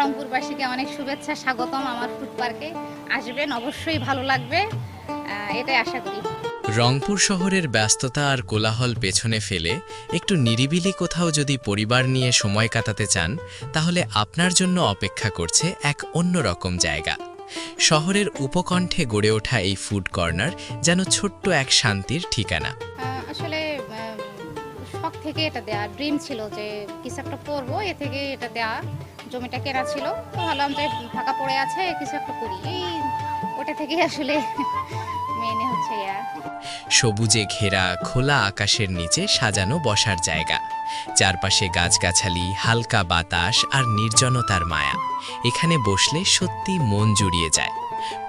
রংপুরবাসীকে অনেক শুভেচ্ছা, স্বাগতম আমার ফুড পার্কে। আসবেন, অবশ্যই ভালো লাগবে, এটাই আশা করি। রংপুর শহরের ব্যস্ততা আর কোলাহল পেছনে ফেলে একটু নিরিবিলি কোথাও যদি পরিবার নিয়ে সময় কাটাতে চান, তাহলে আপনার জন্য অপেক্ষা করছে এক অন্যরকম জায়গা। শহরের উপকণ্ঠে গড়ে ওঠা এই ফুড কর্নার যেন ছোট্ট এক শান্তির ঠিকানা। আসলে শখ থেকে এটা দেয়া, ড্রিম ছিল যে কিছু একটা করবো, এ থেকে এটা দেয়া। জমিটা কেনা ছিল, তো ভাবলাম যে ফাঁকা পড়ে আছে, কিছু একটা করি, এই ওটা থেকেই আসলে মেনে হচ্ছে সবুজে ঘেরা খোলা আকাশের নিচে সাজানো বসার জায়গা, চারপাশে গাছগাছালি, হালকা বাতাস আর নির্জনতার মায়া। এখানে বসলে সত্যি মন জুড়িয়ে যায়।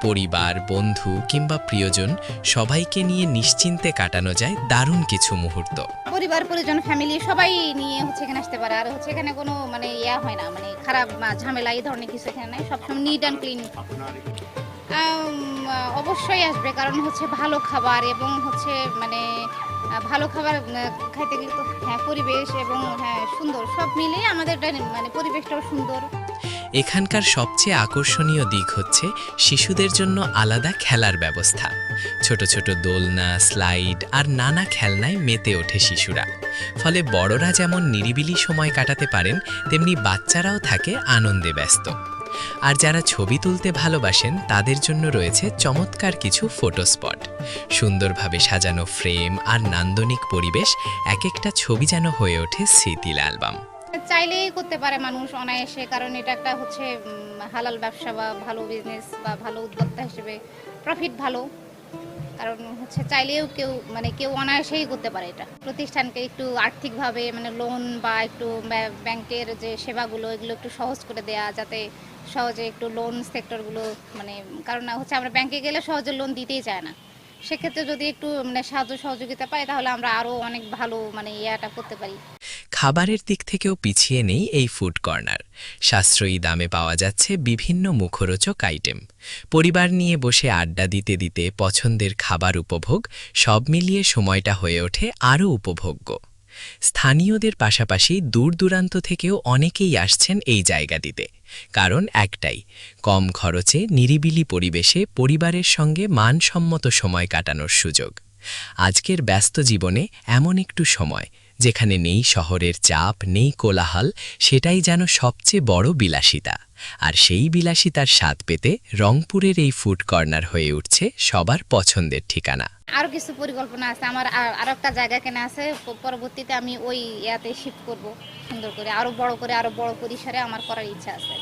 পরিবার, বন্ধু কিংবা প্রিয়জন সবাইকে নিয়ে নিশ্চিন্তে কাটানো যায় দারুণ কিছু মুহূর্ত। পরিবার পরিজন ফ্যামিলি সবাই নিয়ে হচ্ছে এখানে আসতে পারে। আর হচ্ছে এখানে কোনো মানে হয় না, মানে খারাপ ঝামেলা এই ধরনের কিছু এখানে নাই, সবসময় নিট অ্যান্ড ক্লিন। অবশ্যই আসবে, কারণ হচ্ছে ভালো খাবার এবং হচ্ছে মানে ভালো খাবার খাইতে গেলে তো হ্যাঁ পরিবেশ এবং হ্যাঁ সুন্দর, সব মিলিয়ে আমাদের মানে পরিবেশটাও সুন্দর। এখানকার সবচেয়ে আকর্ষণীয় দিক হচ্ছে শিশুদের জন্য আলাদা খেলার ব্যবস্থা। ছোট ছোট দোলনা, স্লাইড আর নানা খেলনায় মেতে ওঠে শিশুরা। ফলে বড়রা যেমন নিরিবিলি সময় কাটাতে পারেন, তেমনি বাচ্চারাও থাকে আনন্দে ব্যস্ত। আর যারা ছবি তুলতে ভালোবাসেন, তাদের জন্য রয়েছে চমৎকার কিছু ফটো স্পট। সুন্দরভাবে সাজানো ফ্রেম আর নান্দনিক পরিবেশ, এক একটা ছবি যেন হয়ে ওঠে স্মৃতির অ্যালবাম। চাইলেই করতে পারে মানুষ অনায়াসে, কারণ এটা একটা হচ্ছে হালাল ব্যবসা বা ভালো বিজনেস বা ভালো উদ্যোক্তা হিসেবে প্রফিট ভালো। কারণ হচ্ছে চাইলেও কেউ অনায়াসেই করতে পারে এটা। প্রতিষ্ঠানকে একটু আর্থিকভাবে মানে লোন বা একটু ব্যাংকের যে সেবাগুলো এগুলো একটু সহজ করে দেয়া, যাতে সহজে একটু লোন সেক্টরগুলো মানে, কারণ হচ্ছে আমরা ব্যাংকে গেলে সহজে লোন দিতেই চায় না। সেক্ষেত্রে যদি একটু মানে সাহায্য সহযোগিতা পাই, তাহলে আমরা আরও অনেক ভালো মানে ইয়াটা করতে পারি। খাবারের দিক থেকেও পিছিয়ে নেই এই ফুড কর্নার। সাশ্রয়ী দামে পাওয়া যাচ্ছে বিভিন্ন মুখরোচক আইটেম। পরিবার নিয়ে বসে আড্ডা দিতে দিতে পছন্দের খাবার উপভোগ, সব মিলিয়ে সময়টা হয়ে ওঠে আরও উপভোগ্য। স্থানীয়দের পাশাপাশি দূর দূরান্ত থেকেও অনেকেই আসছেন এই জায়গাটিতে। কারণ একটাই, কম খরচে নিরিবিলি পরিবেশে পরিবারের সঙ্গে মানসম্মত সময় কাটানোর সুযোগ। আজকের ব্যস্ত জীবনে এমন একটু সময়, যেখানে নেই শহরের চাপ, নেই কোলাহল, সেটাই যেন সবচেয়ে বড় বিলাসিতা। আর সেই বিলাসিতার স্বাদ পেতে রংপুরের এই ফুড কর্নার হয়ে উঠছে সবার পছন্দের ঠিকানা। আরও কিছু পরিকল্পনা আছে আমার, আরও একটা জায়গা কেনা আছে। পরবর্তীতে আমি ওই ইয়াতে শিফট করব, সুন্দর করে আরও বড় পরিসরে আমার করার ইচ্ছা আছে।